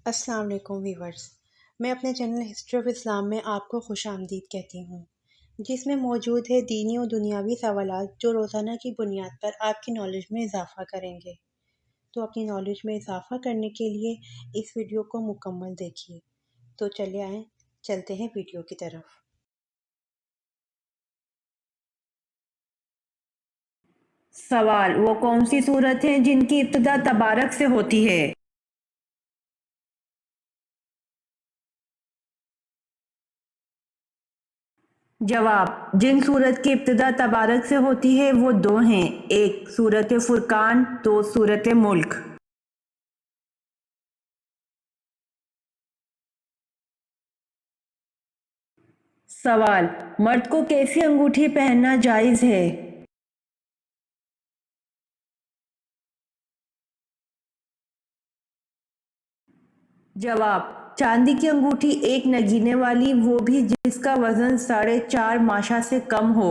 السلام علیکم ویورز، میں اپنے چینل ہسٹری آف اسلام میں آپ کو خوش آمدید کہتی ہوں، جس میں موجود ہے دینی و دنیاوی سوالات جو روزانہ کی بنیاد پر آپ کی نالج میں اضافہ کریں گے۔ تو اپنی نالج میں اضافہ کرنے کے لیے اس ویڈیو کو مکمل دیکھیے۔ تو چلے آئیں، چلتے ہیں ویڈیو کی طرف۔ سوال: وہ کون سی صورت ہیں جن کی ابتدا تبارک سے ہوتی ہے؟ جواب: جن صورت کی ابتدا تبارک سے ہوتی ہے وہ دو ہیں، ایک سورۃ فرقان، دو سورۃ ملک۔ سوال: مرد کو کیسی انگوٹھی پہننا جائز ہے؟ جواب: چاندی کی انگوٹھی ایک نگینے والی، وہ بھی جس کا وزن 4.5 ماشا سے کم ہو۔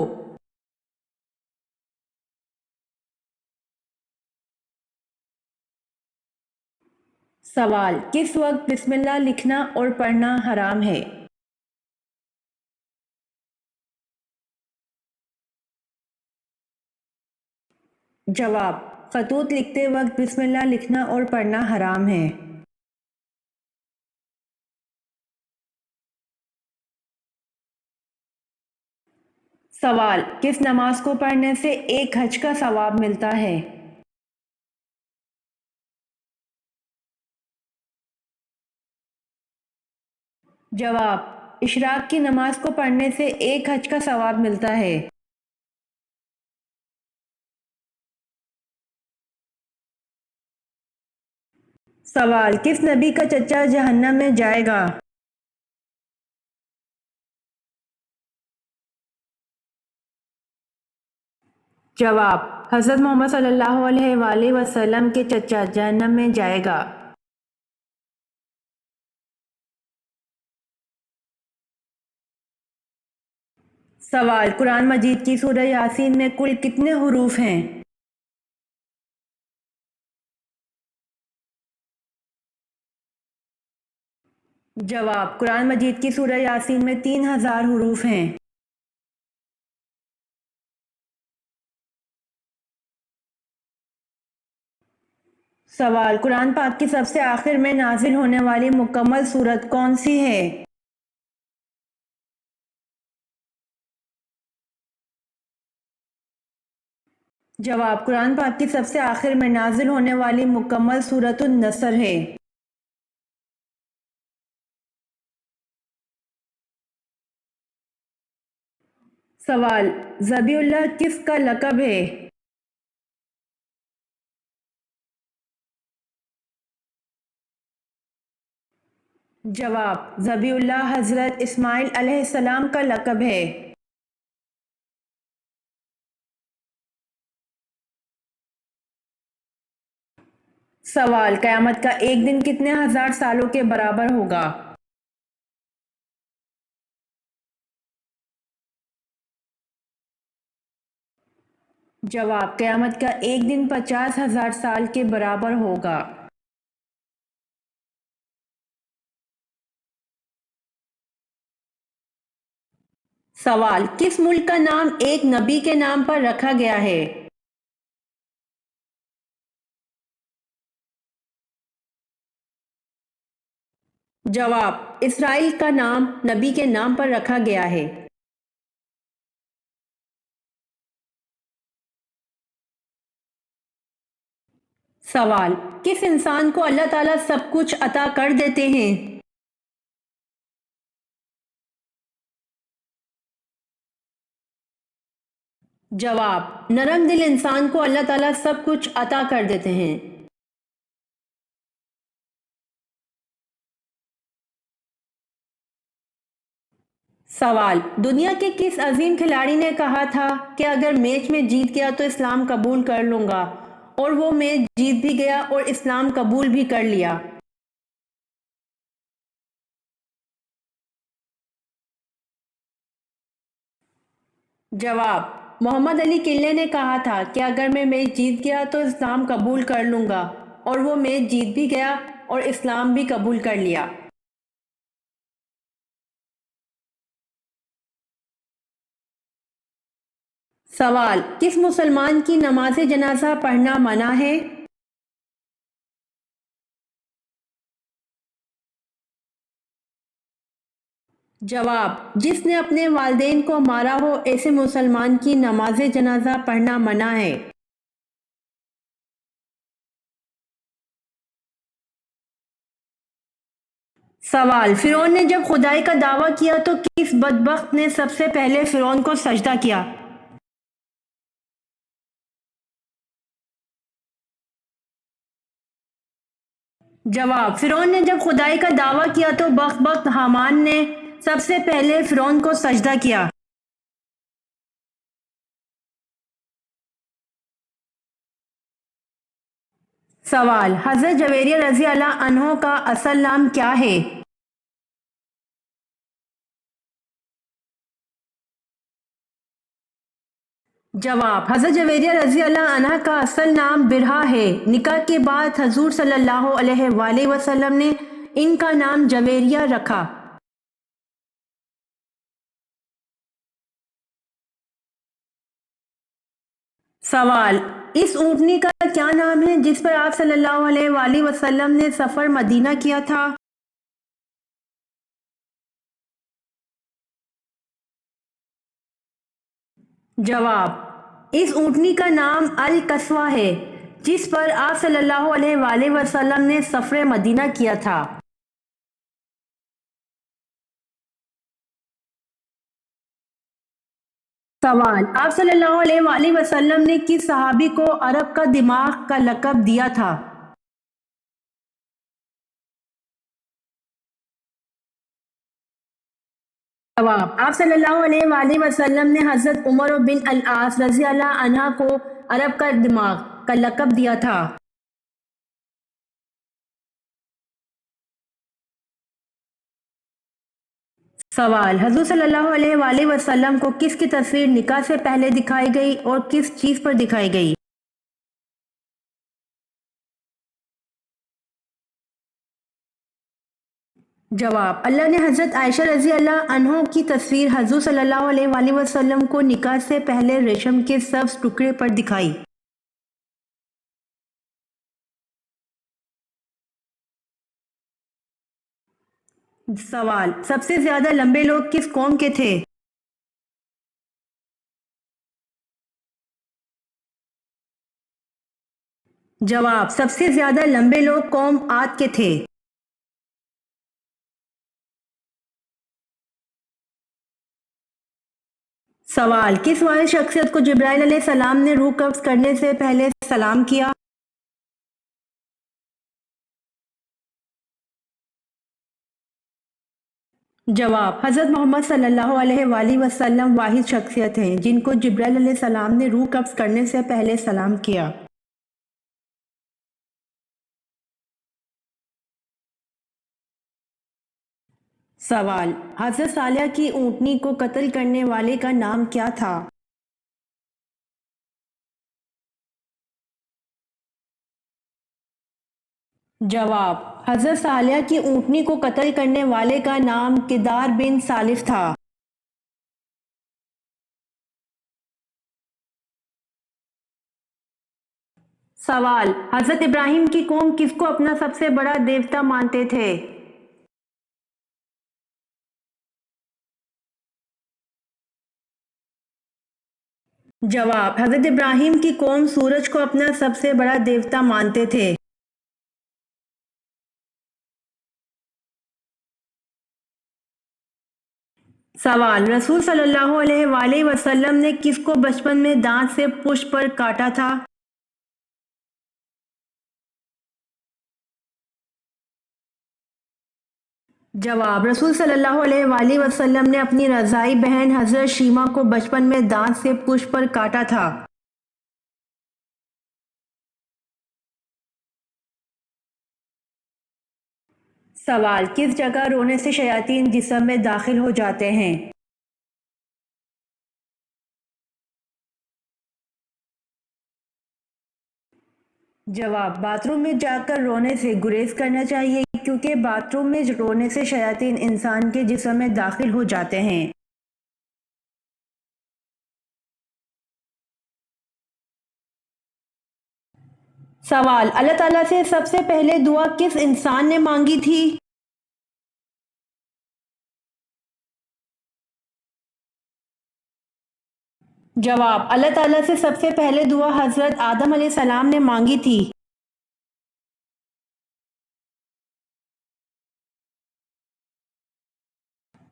سوال: کس وقت بسم اللہ لکھنا اور پڑھنا حرام ہے؟ جواب: خطوط لکھتے وقت بسم اللہ لکھنا اور پڑھنا حرام ہے۔ سوال: کس نماز کو پڑھنے سے ایک حج کا ثواب ملتا ہے؟ جواب: اشراق کی نماز کو پڑھنے سے ایک حج کا ثواب ملتا ہے۔ سوال: کس نبی کا چچا جہنم میں جائے گا؟ جواب: حضرت محمد صلی اللہ علیہ وآلہ وسلم کے چچا جہنم میں جائے گا۔ سوال: قرآن مجید کی سورہ یاسین میں کل کتنے حروف ہیں؟ جواب: قرآن مجید کی سورہ یاسین میں 3000 حروف ہیں۔ سوال: قرآن پاک کی سب سے آخر میں نازل ہونے والی مکمل سورت کون سی ہے؟ جواب: قرآن پاک کی سب سے آخر میں نازل ہونے والی مکمل سورت النصر ہے۔ سوال: ذبیح اللہ کس کا لقب ہے؟ جواب: ذبیح اللہ حضرت اسماعیل علیہ السلام کا لقب ہے۔ سوال: قیامت کا ایک دن کتنے ہزار سالوں کے برابر ہوگا؟ جواب: قیامت کا ایک دن 50,000 سال کے برابر ہوگا۔ سوال: کس ملک کا نام ایک نبی کے نام پر رکھا گیا ہے؟ جواب: اسرائیل کا نام نبی کے نام پر رکھا گیا ہے۔ سوال: کس انسان کو اللہ تعالیٰ سب کچھ عطا کر دیتے ہیں؟ جواب: نرم دل انسان کو اللہ تعالیٰ سب کچھ عطا کر دیتے ہیں۔ سوال: دنیا کے کس عظیم کھلاڑی نے کہا تھا کہ اگر میچ میں جیت گیا تو اسلام قبول کر لوں گا، اور وہ میچ جیت بھی گیا اور اسلام قبول بھی کر لیا؟ جواب: محمد علی کلے نے کہا تھا کہ اگر میں میچ جیت گیا تو اسلام قبول کر لوں گا، اور وہ میچ جیت بھی گیا اور اسلام بھی قبول کر لیا۔ سوال: کس مسلمان کی نماز جنازہ پڑھنا منع ہے؟ جواب: جس نے اپنے والدین کو مارا ہو ایسے مسلمان کی نماز جنازہ پڑھنا منع ہے۔ سوال: فرعون نے جب خدائی کا دعویٰ کیا تو کس بدبخت نے سب سے پہلے فرعون کو سجدہ کیا؟ جواب: فرعون نے جب خدائی کا دعویٰ کیا تو بخت حامان نے سب سے پہلے فرعون کو سجدہ کیا۔ سوال: حضرت جویریہ رضی اللہ عنہ کا اصل نام کیا ہے؟ جواب: حضرت جویریہ رضی اللہ عنہ کا اصل نام برہا ہے۔ نکاح کے بعد حضور صلی اللہ علیہ وآلہ وسلم نے ان کا نام جویریہ رکھا۔ سوال: اس اونٹنی کا کیا نام ہے جس پر آپ صلی اللہ علیہ وآلہ وسلم نے سفر مدینہ کیا تھا؟ جواب: اس اونٹنی کا نام القصوہ ہے جس پر آپ صلی اللہ علیہ وآلہ وسلم نے سفر مدینہ کیا تھا۔ سوال: آپ صلی اللہ علیہ وآلہ وسلم نے کس صحابی کو عرب کا دماغ کا لقب دیا تھا؟ جواب: آپ صلی اللہ علیہ وآلہ وسلم نے حضرت عمر بن العاص رضی اللہ عنہ کو عرب کا دماغ کا لقب دیا تھا۔ سوال: حضور صلی اللہ علیہ وآلہ وسلم کو کس کی تصویر نکاح سے پہلے دکھائی گئی اور کس چیز پر دکھائی گئی؟ جواب: اللہ نے حضرت عائشہ رضی اللہ عنہ کی تصویر حضور صلی اللہ علیہ وآلہ وسلم کو نکاح سے پہلے ریشم کے سبز ٹکڑے پر دکھائی۔ سوال: سب سے زیادہ لمبے لوگ کس قوم کے تھے؟ جواب: سب سے زیادہ لمبے لوگ قوم عاد کے تھے۔ سوال: کس واحد شخصیت کو جبرائیل علیہ السلام نے روح قبض کرنے سے پہلے سلام کیا؟ جواب: حضرت محمد صلی اللہ علیہ وآلہ وسلم واحد شخصیت ہیں جن کو جبرائیل علیہ السلام نے روح قبض کرنے سے پہلے سلام کیا۔ سوال: حضرت صالحہ کی اونٹنی کو قتل کرنے والے کا نام کیا تھا؟ جواب: حضرت صالحہ کی اونٹنی کو قتل کرنے والے کا نام کدار بن سالف تھا۔ سوال: حضرت ابراہیم کی قوم کس کو اپنا سب سے بڑا دیوتا مانتے تھے؟ جواب: حضرت ابراہیم کی قوم سورج کو اپنا سب سے بڑا دیوتا مانتے تھے۔ سوال: رسول صلی اللہ علیہ وآلہ وسلم نے کس کو بچپن میں دانت سے پشت پر کاٹا تھا؟ جواب: رسول صلی اللہ علیہ وآلہ وسلم نے اپنی رضاعی بہن حضرت شیمہ کو بچپن میں دانت سے پشت پر کاٹا تھا۔ سوال: کس جگہ رونے سے شیاطین جسم میں داخل ہو جاتے ہیں؟ جواب: باتھ روم میں جا کر رونے سے گریز کرنا چاہیے، کیونکہ باتھ روم میں رونے سے شیاطین انسان کے جسم میں داخل ہو جاتے ہیں۔ سوال: اللہ تعالیٰ سے سب سے پہلے دعا کس انسان نے مانگی تھی؟ جواب: اللہ تعالیٰ سے سب سے پہلے دعا حضرت آدم علیہ السلام نے مانگی تھی۔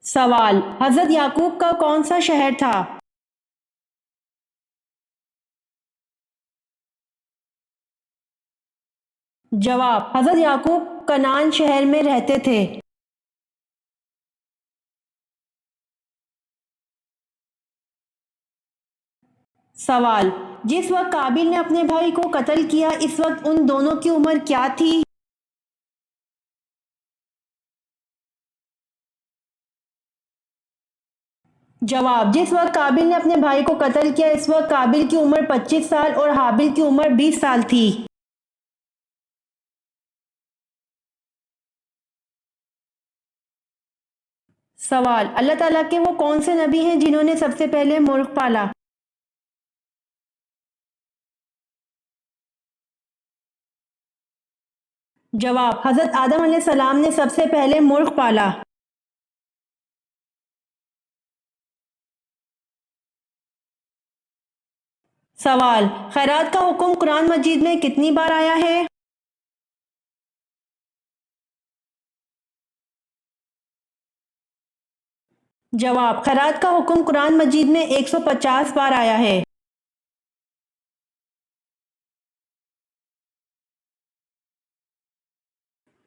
سوال: حضرت یعقوب کا کون سا شہر تھا؟ جواب: حضرت یعقوب کنعان شہر میں رہتے تھے۔ سوال: جس وقت قابل نے اپنے بھائی کو قتل کیا اس وقت ان دونوں کی عمر کیا تھی؟ جواب: جس وقت قابل نے اپنے بھائی کو قتل کیا اس وقت قابل کی عمر 25 سال اور حابل کی عمر 20 سال تھی۔ سوال: اللہ تعالیٰ کے وہ کون سے نبی ہیں جنہوں نے سب سے پہلے مرغ پالا؟ جواب: حضرت آدم علیہ السلام نے سب سے پہلے مرغ پالا۔ سوال: خیرات کا حکم قرآن مجید میں کتنی بار آیا ہے؟ جواب: خیرات کا حکم قرآن مجید میں 150 بار آیا ہے۔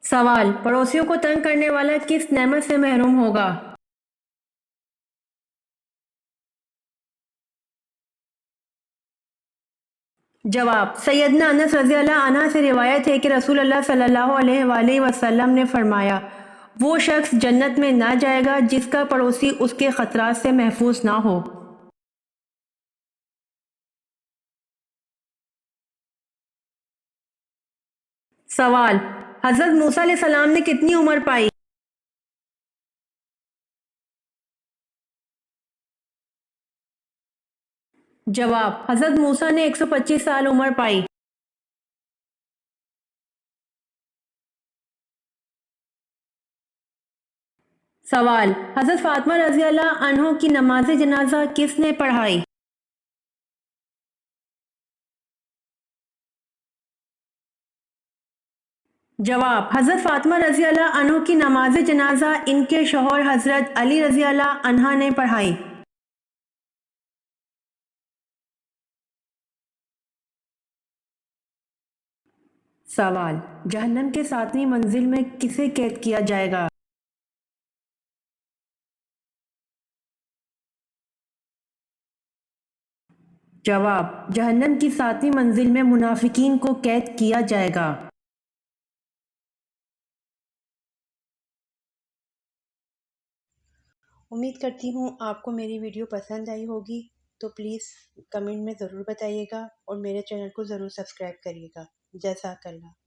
سوال: پڑوسیوں کو تنگ کرنے والا کس نعمت سے محروم ہوگا؟ جواب: سیدنا انس رضی اللہ عنہ سے روایت ہے کہ رسول اللہ صلی اللہ علیہ وآلہ وسلم نے فرمایا، وہ شخص جنت میں نہ جائے گا جس کا پڑوسی اس کے خطرات سے محفوظ نہ ہو۔ سوال: حضرت موسیٰ علیہ السلام نے کتنی عمر پائی؟ جواب: حضرت موسیٰ نے 125 سال عمر پائی۔ سوال: حضرت فاطمہ رضی اللہ عنہ کی نماز جنازہ کس نے پڑھائی؟ جواب: حضرت فاطمہ رضی اللہ عنہ کی نماز جنازہ ان کے شوہر حضرت علی رضی اللہ عنہ نے پڑھائی۔ سوال: جہنم کے 7ویں منزل میں کسے قید کیا جائے گا؟ جواب: جہنم کی 7ویں منزل میں منافقین کو قید کیا جائے گا۔ امید کرتی ہوں آپ کو میری ویڈیو پسند آئی ہوگی، تو پلیز کمنٹ میں ضرور بتائیے گا اور میرے چینل کو ضرور سبسکرائب کریے گا۔ جزاک اللہ۔